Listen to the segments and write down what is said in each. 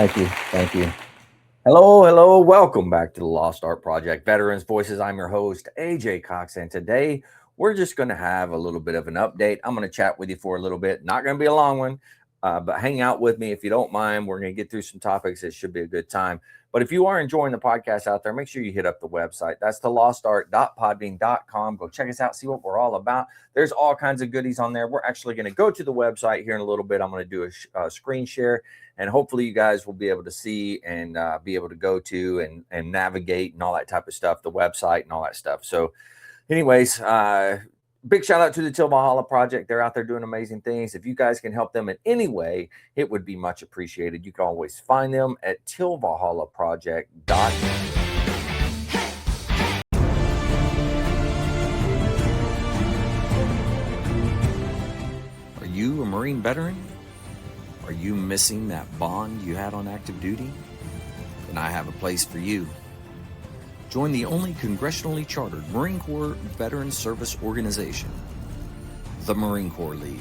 Thank you. Thank you. Hello, hello. Welcome back to the Lost Art Project Veterans Voices. I'm your host, AJ Cox, and today we're just going to have a little bit of an update. I'm going to chat with you for a little bit. Not going to be a long one, but hang out with me if you don't mind. We're going to get through some topics. It should be a good time. But if you are enjoying the podcast out there, make sure you hit up the website. That's the lostart.podbean.com. Go check us out, see what we're all about. There's all kinds of goodies on there. We're actually going to go to the website here in a little bit. I'm going to do a screen share, and hopefully you guys will be able to see and be able to go to and navigate and all that type of stuff, the website and all that stuff. So anyways, big shout out to the Till Valhalla Project. They're out there doing amazing things. If you guys can help them in any way, it would be much appreciated. You can always find them at tillvalhallaproject.net. Are you a Marine veteran? Are you missing that bond you had on active duty? Then I have a place for you. Join the only congressionally chartered Marine Corps Veteran Service Organization, the Marine Corps League.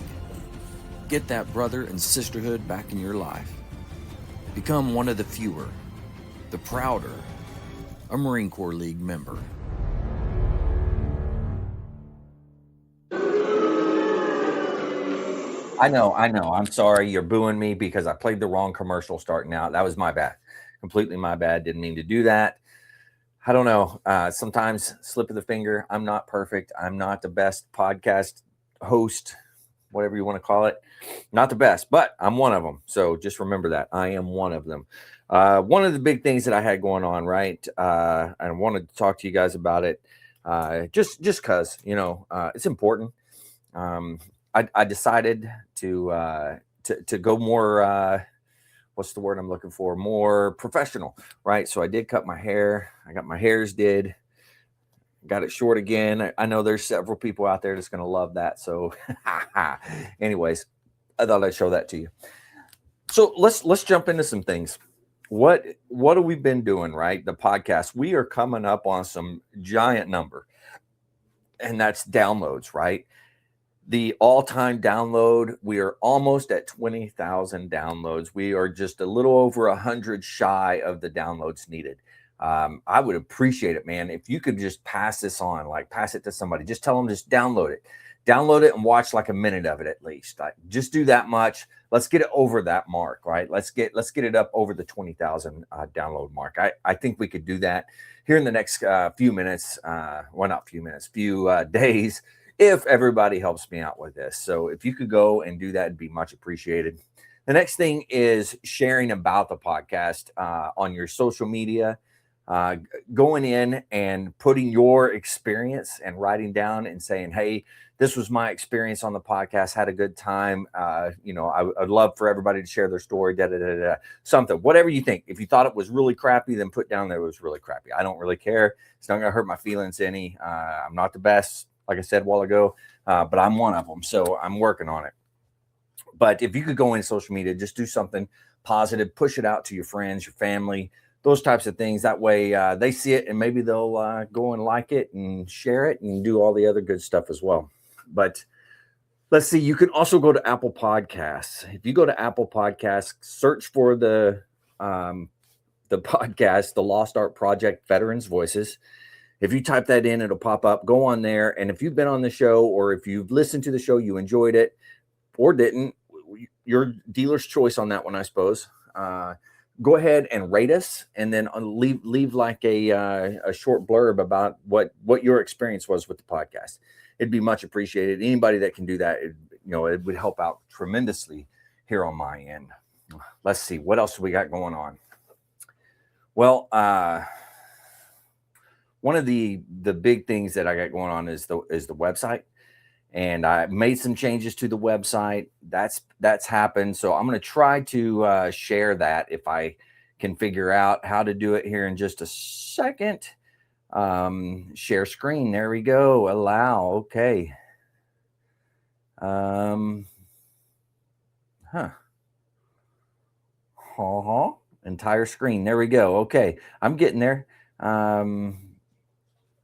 Get that brother and sisterhood back in your life. Become one of the fewer, the prouder, a Marine Corps League member. I know. I'm sorry you're booing me because I played the wrong commercial starting out. That was my bad. Completely my bad. Didn't mean to do that. I don't know. Sometimes slip of the finger. I'm not perfect. I'm not the best podcast host, whatever you want to call it. Not the best, but I'm one of them. So just remember that. I am one of them. One of the big things that I had going on, right? I wanted to talk to you guys about it. Just because, it's important. I decided to go more, what's the word I'm looking for? More professional, right? So I did cut my hair. I got my hairs did. Got it short again. I know there's several people out there that's going to love that. So anyways, I thought I'd show that to you. So let's jump into some things. What have we been doing, right? The podcast. We are coming up on some giant number. And that's downloads, right? The all-time download, we are almost at 20,000 downloads. We are just a little over 100 shy of the downloads needed. I would appreciate it, man, if you could just pass this on, like pass it to somebody. Just tell them, just download it and watch like a minute of it at least. Just do that much. Let's get it over that mark, right? Let's get it up over the 20,000 download mark. I think we could do that here in the next few minutes. Well, not few minutes, few days, if everybody helps me out with this. So if you could go and do that, it'd be much appreciated. The next thing is sharing about the podcast on your social media, going in and putting your experience and writing down and saying, hey, this was my experience on the podcast, had a good time. I'd love for everybody to share their story, something, whatever you think. If you thought it was really crappy, then put down that it was really crappy. I don't really care. It's not going to hurt my feelings any. I'm not the best, like I said a while ago, but I'm one of them. So I'm working on it. But if you could go in social media, just do something positive, push it out to your friends, your family, those types of things. That way they see it and maybe they'll go and like it and share it and do all the other good stuff as well. But let's see, you can also go to Apple Podcasts. If you go to Apple Podcasts, search for the podcast, the Lost Art Project Veterans Voices. If you type that in, it'll pop up. Go on there. And if you've been on the show or if you've listened to the show, you enjoyed it or didn't, your dealer's choice on that one, I suppose. Go ahead and rate us and then leave like a short blurb about what your experience was with the podcast. It'd be much appreciated. Anybody that can do that, it would help out tremendously here on my end. Let's see, what else we got going on? Well, one of the big things that I got going on is the website. And I made some changes to the website. That's happened. So I'm going to try to share that if I can figure out how to do it here in just a second. Share screen. There we go. Allow. Okay. Entire screen. There we go. Okay. I'm getting there.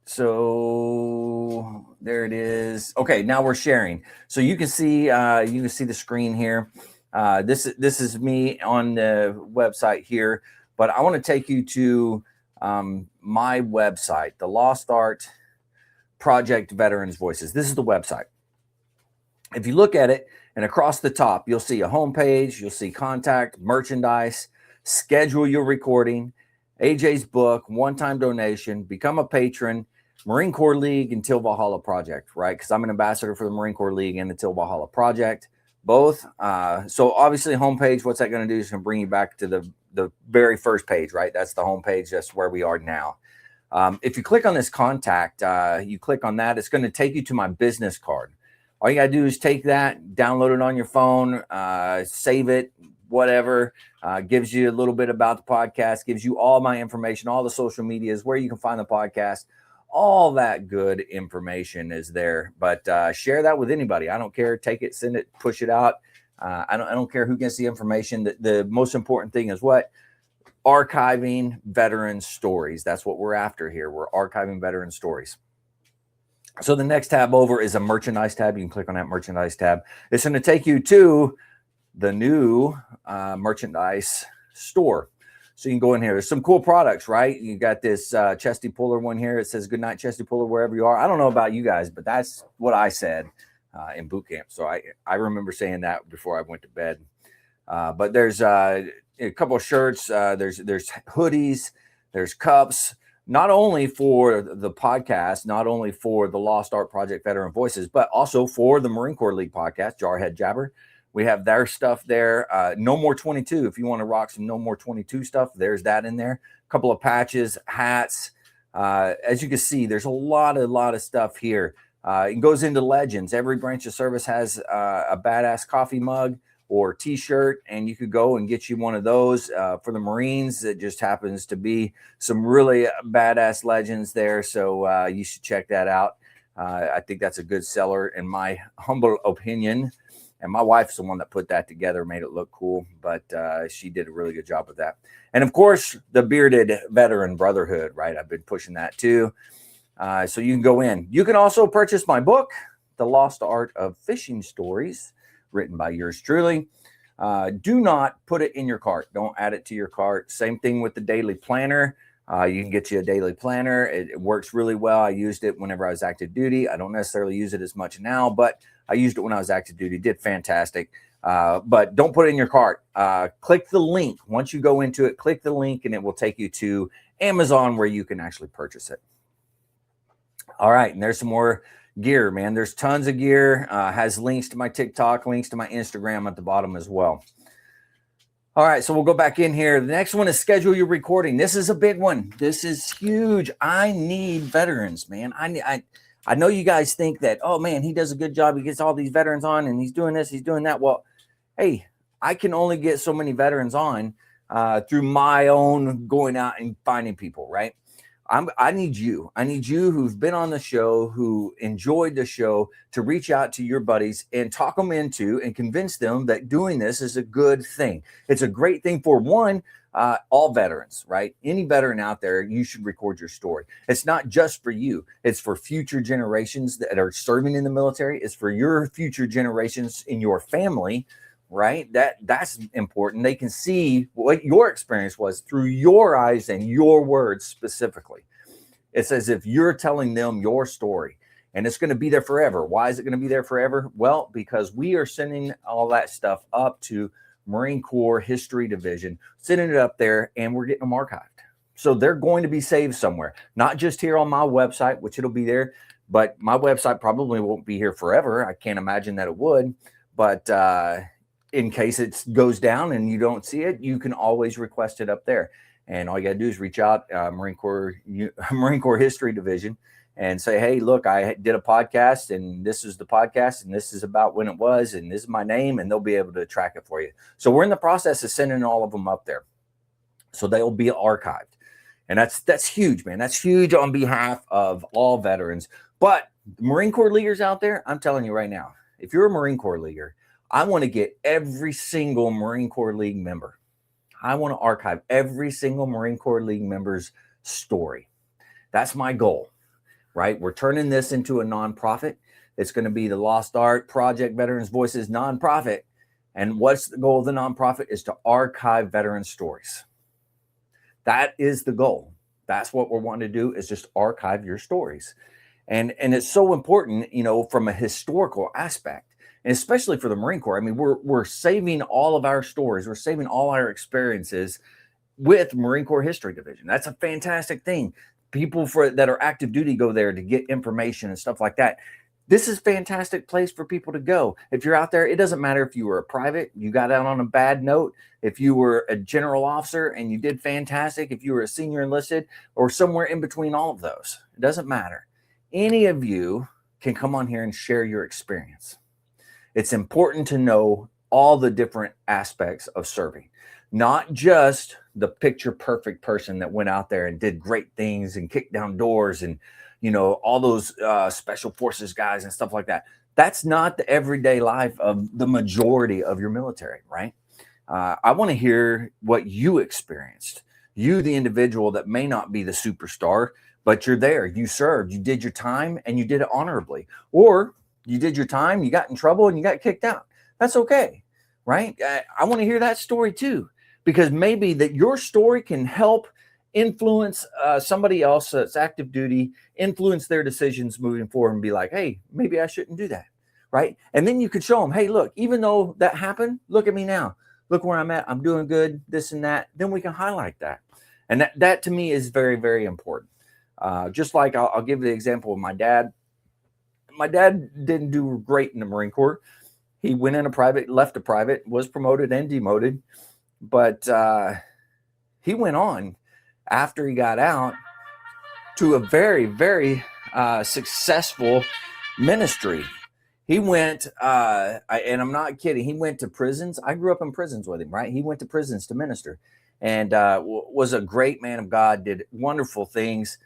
So there it is. Okay, now we're sharing. So you can see the screen here. This is me on the website here, but I want to take you to my website, the Lost Art Project Veterans Voices. This is the website. If you look at it, and across the top, you'll see a homepage, you'll see contact, merchandise, schedule your recording, AJ's book, one-time donation, become a patron, Marine Corps League, and Till Valhalla Project, right? Because I'm an ambassador for the Marine Corps League and the Till Valhalla Project, both. So obviously, homepage, what's that going to do? Is going to bring you back to the very first page, right? That's the homepage. That's where we are now. If you click on this contact, you click on that, it's going to take you to my business card. All you got to do is take that, download it on your phone, save it, whatever. Gives you a little bit about the podcast, gives you all my information, all the social medias, where you can find the podcast. All that good information is there. But share that with anybody. I don't care. Take it, send it, push it out. I don't care who gets the information. The most important thing is what? Archiving veteran stories. That's what we're after here. We're archiving veteran stories. So the next tab over is a merchandise tab. You can click on that merchandise tab. It's going to take you to the new merchandise store. So you can go in here. There's some cool products, right? You got this chesty puller one here. It says "Good night, chesty puller," wherever you are. I don't know about you guys, but that's what I said in boot camp. So I remember saying that before I went to bed. But there's a couple of shirts. There's hoodies. There's cups. Not only for the podcast, not only for the Lost Art Project Veteran Voices, but also for the Marine Corps League podcast, Jarhead Jabber. We have their stuff there. No More 22. If you want to rock some No More 22 stuff, there's that in there. A couple of patches, hats. As you can see, there's a lot of stuff here. It goes into legends. Every branch of service has a badass coffee mug or t-shirt, and you could go and get you one of those for the Marines. It just happens to be some really badass legends there, so you should check that out. I think that's a good seller in my humble opinion, and my wife's the one that put that together, made it look cool, but she did a really good job with that. And of course, the Bearded Veteran Brotherhood, right? I've been pushing that too. So you can go in. You can also purchase my book, The Lost Art of Fishing Stories, written by yours truly. Do not put it in your cart. Don't add it to your cart. Same thing with the daily planner. You can get you a daily planner. It works really well. I used it whenever I was active duty. I don't necessarily use it as much now, but I used it when I was active duty. Did fantastic. But don't put it in your cart. Click the link. Once you go into it, click the link and it will take you to Amazon where you can actually purchase it. All right. And there's some more gear, man. There's tons of gear. Has links to my TikTok, links to my Instagram at the bottom as well. All right, so we'll go back in here. The next one is schedule your recording. This is a big one. This is huge. I need veterans, man. I know you guys think that, oh man, he does a good job. He gets all these veterans on and he's doing this, he's doing that. Well, hey, I can only get so many veterans on through my own going out and finding people, right? I need you. I need you who've been on the show, who enjoyed the show, to reach out to your buddies and talk them into and convince them that doing this is a good thing. It's a great thing for one, all veterans, right? Any veteran out there, you should record your story. It's not just for you. It's for future generations that are serving in the military. It's for your future generations in your family, right? That's important. They can see what your experience was through your eyes and your words specifically. It's as if you're telling them your story, and it's going to be there forever. Why is it going to be there forever? Well, because we are sending all that stuff up to Marine Corps History Division, sending it up there, and we're getting them archived. So they're going to be saved somewhere, not just here on my website, which it'll be there, but my website probably won't be here forever. I can't imagine that it would, but in case it goes down and you don't see it, you can always request it up there. And all you got to do is reach out, Marine Corps History Division, and say, hey, look, I did a podcast, and this is the podcast, and this is about when it was, and this is my name, and they'll be able to track it for you. So we're in the process of sending all of them up there. So they'll be archived. And that's huge, man. That's huge on behalf of all veterans. But Marine Corps Leaguers out there, I'm telling you right now, if you're a Marine Corps Leaguer, I want to get every single Marine Corps League member. I want to archive every single Marine Corps League member's story. That's my goal, right? We're turning this into a nonprofit. It's going to be the Lost Art Project Veterans Voices nonprofit. And what's the goal of the nonprofit is to archive veteran stories. That is the goal. That's what we're wanting to do, is just archive your stories. And it's so important, from a historical aspect, and especially for the Marine Corps. I mean, we're saving all of our stories. We're saving all our experiences with Marine Corps History Division. That's a fantastic thing. People that are active duty go there to get information and stuff like that. This is a fantastic place for people to go. If you're out there, it doesn't matter if you were a private, you got out on a bad note, if you were a general officer and you did fantastic, if you were a senior enlisted, or somewhere in between all of those. It doesn't matter. Any of you can come on here and share your experience. It's important to know all the different aspects of serving, not just the picture perfect person that went out there and did great things and kicked down doors and, all those special forces guys and stuff like that. That's not the everyday life of the majority of your military, right? I want to hear what you experienced. You, the individual that may not be the superstar, but you're there, you served, you did your time, and you did it honorably. Or you did your time, you got in trouble, and you got kicked out. That's okay, right? I want to hear that story too, because maybe that your story can help influence somebody else that's active duty, influence their decisions moving forward, and be like, hey, maybe I shouldn't do that, right? And then you could show them, hey, look, even though that happened, look at me now. Look where I'm at. I'm doing good, this and that. Then we can highlight that. And that to me is very, very important. Just like I'll give the example of my dad. My dad didn't do great in the Marine Corps. He went in a private, left a private, was promoted and demoted. But he went on after he got out to a very, very successful ministry. He went, and I'm not kidding, he went to prisons. I grew up in prisons with him, right? He went to prisons to minister, and was a great man of God, did wonderful things.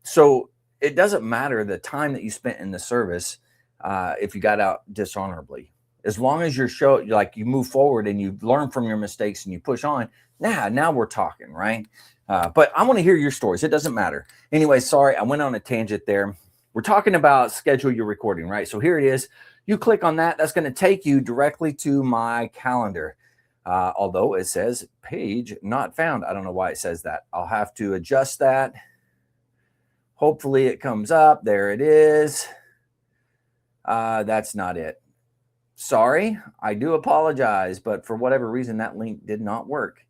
So it doesn't matter the time that you spent in the service if you got out dishonorably. As long as you move forward and you learn from your mistakes and you push on, now we're talking, right? But I want to hear your stories. It doesn't matter. Anyway, sorry, I went on a tangent there. We're talking about schedule your recording, right? So here it is. You click on that. That's going to take you directly to my calendar. Although it says page not found. I don't know why it says that. I'll have to adjust that. Hopefully it comes up. There it is. That's not it. Sorry, I do apologize, but for whatever reason, that link did not work.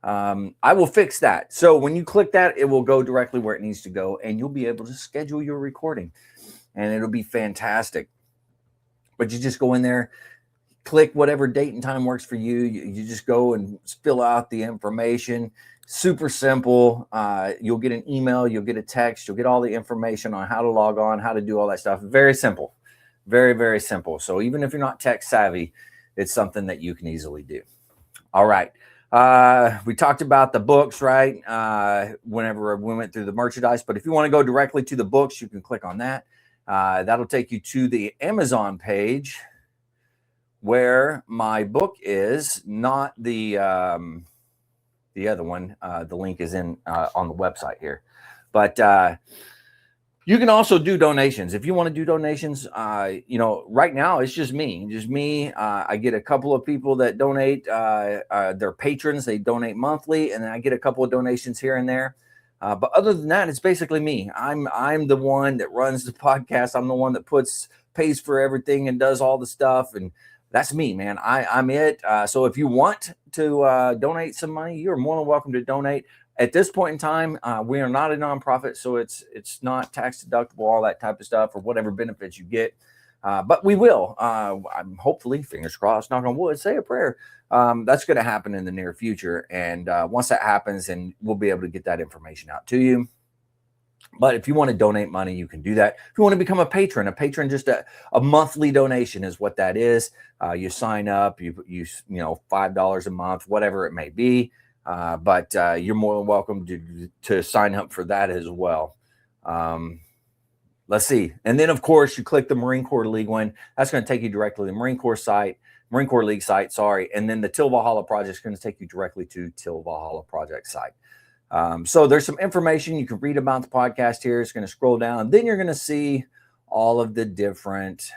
I will fix that. So when you click that, it will go directly where it needs to go, and you'll be able to schedule your recording, and it'll be fantastic. But you just go in there, click whatever date and time works for you. You just go and fill out the information. Super simple. You'll get an email, you'll get a text, you'll get all the information on how to log on, how to do all that stuff. Very simple. Very, very simple. So even if you're not tech savvy, it's something that you can easily do. All right. We talked about the books, right? Whenever we went through the merchandise, but if you want to go directly to the books, you can click on that. That'll take you to the Amazon page where my book is, not the other one. The link is in on the website here, but you can also do donations. If you want to do donations, right now it's just me. I get a couple of people that donate. They're patrons. They donate monthly, and then I get a couple of donations here and there. But other than that, it's basically me. I'm the one that runs the podcast. I'm the one that pays for everything and does all the stuff, and that's me, man. I'm it. So if you want to donate some money, you're more than welcome to donate. At this point in time, we are not a nonprofit, so it's not tax deductible, all that type of stuff, or whatever benefits you get. But we will. I'm hopefully, fingers crossed, knock on wood, say a prayer. That's going to happen in the near future. And once that happens, and we'll be able to get that information out to you. But if you want to donate money, you can do that. If you want to become a patron, just a monthly donation is what that is. You sign up, you $5 a month, whatever it may be. But you're more than welcome to sign up for that as well. Let's see. And then, of course, you click the Marine Corps League one. That's going to take you directly to the Marine Corps League site, sorry. And then the Till Valhalla Project is going to take you directly to Till Valhalla Project site. So there's some information you can read about the podcast here. It's going to scroll down. And then you're going to see all of the different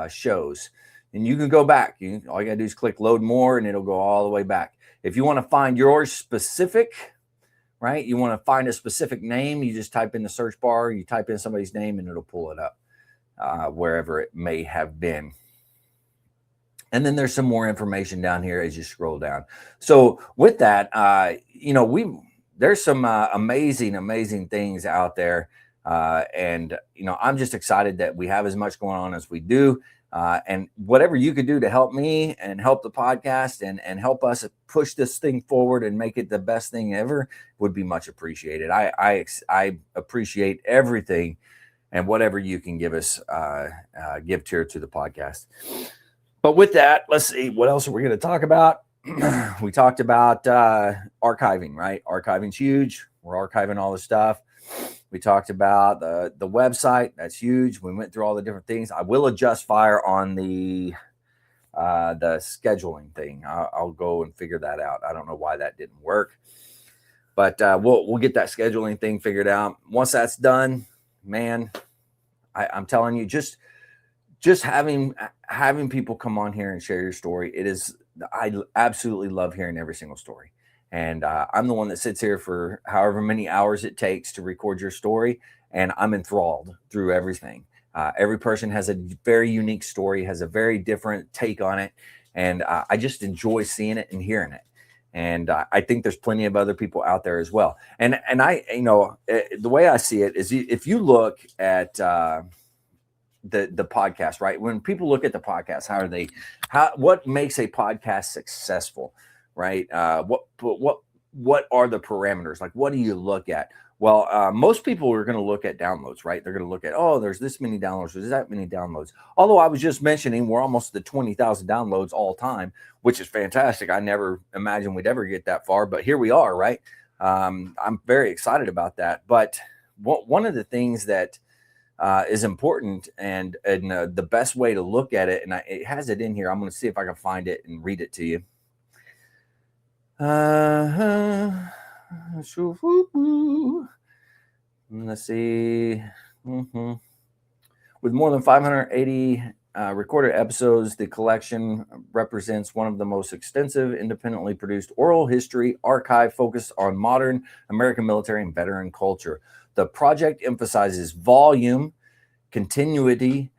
shows. and you can go back. All you gotta do is click load more, and it'll go all the way back. If you want to find yours specific, right? You want to find a specific name, you just type in the search bar, you type in somebody's name, and it'll pull it up wherever it may have been. And then there's some more information down here as you scroll down. So with that, there's some amazing things out there. And I'm just excited that we have as much going on as we do. And whatever you could do to help me and help the podcast and help us push this thing forward and make it the best thing ever would be much appreciated. I appreciate everything and whatever you can give us, give tier to the podcast. But with that, let's see, what else are we going to talk about? We talked about archiving, right? Archiving's huge. We're archiving all the stuff. We talked about the website. That's huge. We went through all the different things. I will adjust fire on the scheduling thing. I'll go and figure that out. I don't know why that didn't work, but we'll get that scheduling thing figured out. Once that's done, man, I'm telling you, just having people come on here and share your story. I absolutely love hearing every single story. And I'm the one that sits here for however many hours it takes to record your story. And I'm enthralled through everything. Every person has a very unique story, has a very different take on it. And I just enjoy seeing it and hearing it. And I think there's plenty of other people out there as well. And I, the way I see it is, if you look at the podcast, right? When people look at the podcast, what makes a podcast successful, right? What are the parameters? Like, what do you look at? Well, most people are going to look at downloads, right? They're going to look at, oh, there's this many downloads, there's that many downloads. Although I was just mentioning we're almost to 20,000 downloads all time, which is fantastic. I never imagined we'd ever get that far, but here we are, right? I'm very excited about that. But one of the things that is important and the best way to look at it, and it has it in here. I'm going to see if I can find it and read it to you. Let's see. With more than 580 recorded episodes, the collection represents one of the most extensive independently produced oral history archive focused on modern American military and veteran culture. The project emphasizes volume, continuity,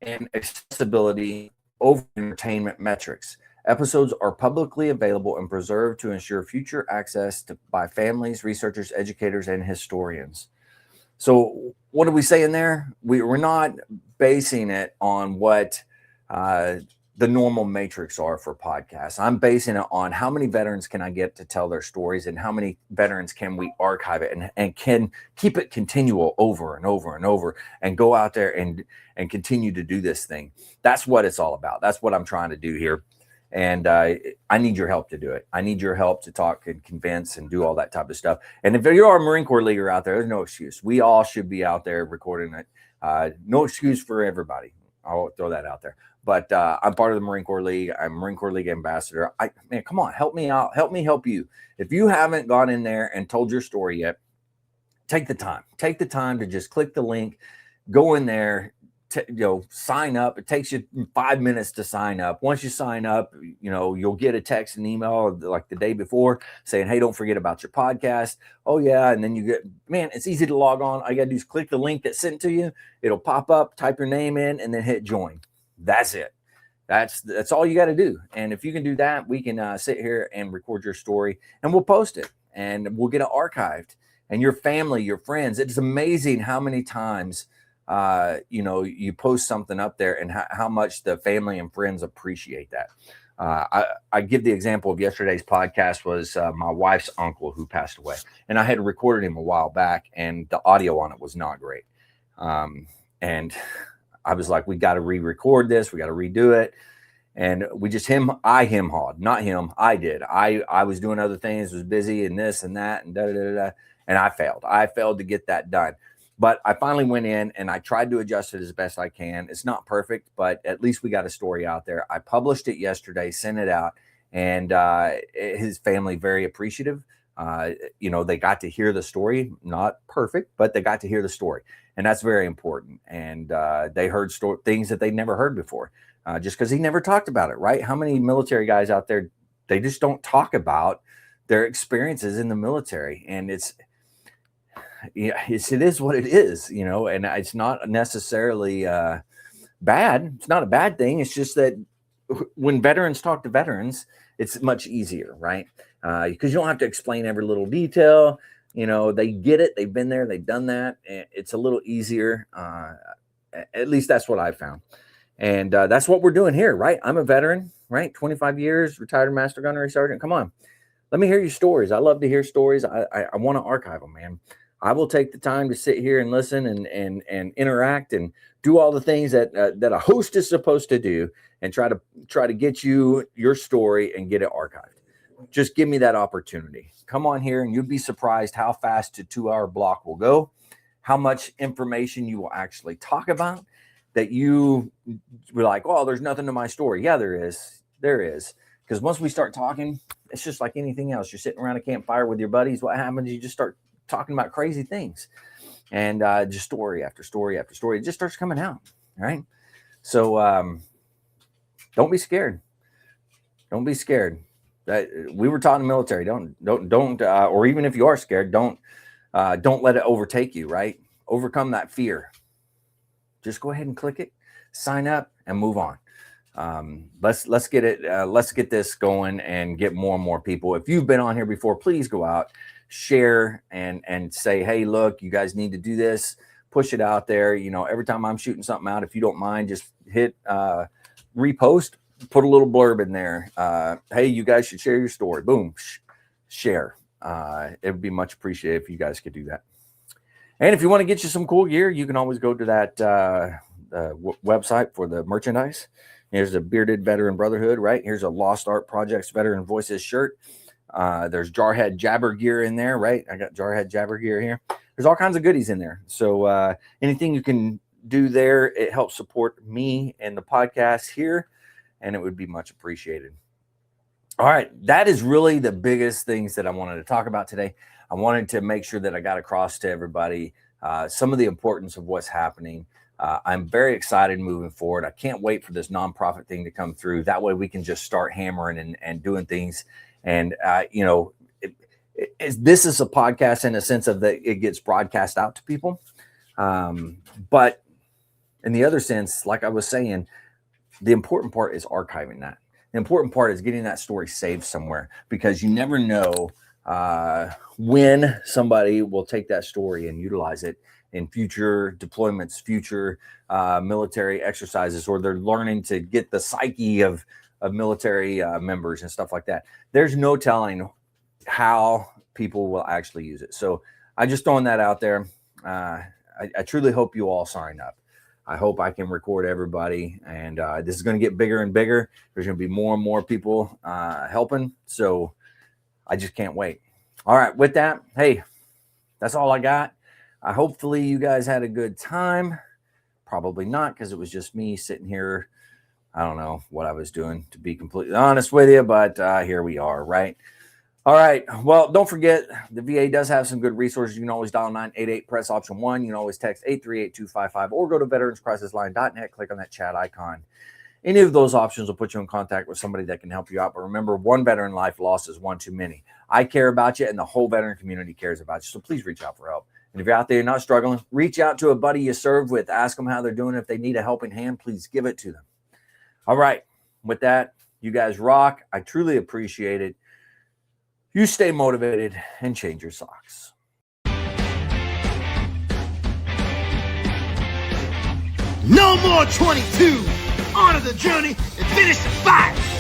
and accessibility over entertainment metrics. Episodes are publicly available and preserved to ensure future access by families, researchers, educators, and historians. So what are we saying there? We're not basing it on what the normal matrix are for podcasts. I'm basing it on how many veterans can I get to tell their stories, and how many veterans can we archive it and can keep it continual over and over and over, and go out there and continue to do this thing. That's what it's all about. That's what I'm trying to do here. And I need your help to do it. I need your help to talk and convince and do all that type of stuff. And if you are a Marine Corps leaguer out there, there's no excuse. We all should be out there recording it. No excuse for everybody. I'll throw that out there. But I'm part of the Marine Corps League. I'm a Marine Corps League ambassador. Man, come on, help me out. Help me help you. If you haven't gone in there and told your story yet, take the time. Take the time to just click the link, go in there, sign up. It takes you 5 minutes to sign up. Once you sign up, you'll get a text and email like the day before saying, hey, don't forget about your podcast. Oh yeah. And then it's easy to log on. All you gotta do is click the link that's sent to you. It'll pop up, type your name in, and then hit join. That's it. That's all you got to do. And if you can do that, we can sit here and record your story, and we'll post it, and we'll get it archived. And your family, your friends, it's amazing how many times you post something up there, and how much the family and friends appreciate that. I give the example of yesterday's podcast was my wife's uncle who passed away, and I had recorded him a while back, and the audio on it was not great. And I was like, we got to re-record this. We got to redo it. And we just I hawed, not him. I did. I was doing other things, was busy and this and that and da da da da. And I failed. I failed to get that done. But I finally went in and I tried to adjust it as best I can. It's not perfect, but at least we got a story out there. I published it yesterday, sent it out, and his family very appreciative. They got to hear the story, not perfect, but they got to hear the story. And that's very important. And they heard things that they'd never heard before, just because he never talked about it, right? How many military guys out there, they just don't talk about their experiences in the military. And it is what it is, and it's not necessarily bad. It's not a bad thing. It's just that when veterans talk to veterans, it's much easier, right? Because you don't have to explain every little detail. They get it. They've been there. They've done that. It's a little easier. At least that's what I found. And that's what we're doing here, right? I'm a veteran, right? 25 years, retired Master Gunnery Sergeant. Come on. Let me hear your stories. I love to hear stories. I want to archive them, man. I will take the time to sit here and listen and interact and do all the things that a host is supposed to do, and try to get you your story and get it archived. Just give me that opportunity. Come on here, and you'll be surprised how fast a 2-hour block will go, how much information you will actually talk about that you were like, oh, there's nothing to my story. Yeah, there is. There is. Because once we start talking, it's just like anything else. You're sitting around a campfire with your buddies. What happens? You just start talking about crazy things, and just story after story after story. It just starts coming out. Right. So don't be scared. Don't be scared. We were taught in the military. Don't, or even if you are scared, don't let it overtake you. Right. Overcome that fear. Just go ahead and click it, sign up, and move on. Let's get it. Let's get this going and get more and more people. If you've been on here before, please go out, share, and say, hey, look, you guys need to do this. Push it out there. Every time I'm shooting something out, if you don't mind, just hit repost, put a little blurb in there. Hey, you guys should share your story. Boom, share. It would be much appreciated if you guys could do that. And if you want to get you some cool gear, you can always go to that website for the merchandise. Here's a Bearded Veteran Brotherhood, right? Here's a Lost Art Projects Veteran Voices shirt. There's Jarhead Jabber gear in there, right? I got Jarhead Jabber gear here. There's all kinds of goodies in there. So anything you can do there, it helps support me and the podcast here, and it would be much appreciated. All right, that is really the biggest things that I wanted to talk about today. I wanted to make sure that I got across to everybody some of the importance of what's happening. I'm very excited moving forward. I can't wait for this nonprofit thing to come through. That way we can just start hammering and doing things. And, this is a podcast in a sense of that it gets broadcast out to people. But in the other sense, like I was saying, the important part is archiving that. The important part is getting that story saved somewhere, because you never know when somebody will take that story and utilize it in future deployments, future military exercises, or they're learning to get the psyche of military members and stuff like that. There's no telling how people will actually use it. So I just throwing that out there. I truly hope you all sign up. I hope I can record everybody, and this is going to get bigger and bigger. There's going to be more and more people helping. So I just can't wait. All right. With that, hey, that's all I got. Hopefully you guys had a good time. Probably not, because it was just me sitting here. I don't know what I was doing, to be completely honest with you, but here we are, right? All right. Well, don't forget, the VA does have some good resources. You can always dial 988, press option 1. You can always text 838-255, or go to veteranscrisisline.net, click on that chat icon. Any of those options will put you in contact with somebody that can help you out. But remember, one veteran life lost is one too many. I care about you, and the whole veteran community cares about you. So please reach out for help. And if you're out there, you're not struggling, reach out to a buddy you served with. Ask them how they're doing. If they need a helping hand, please give it to them. All right. With that, you guys rock. I truly appreciate it. You stay motivated and change your socks. No more 22. On to the journey and finish the fight.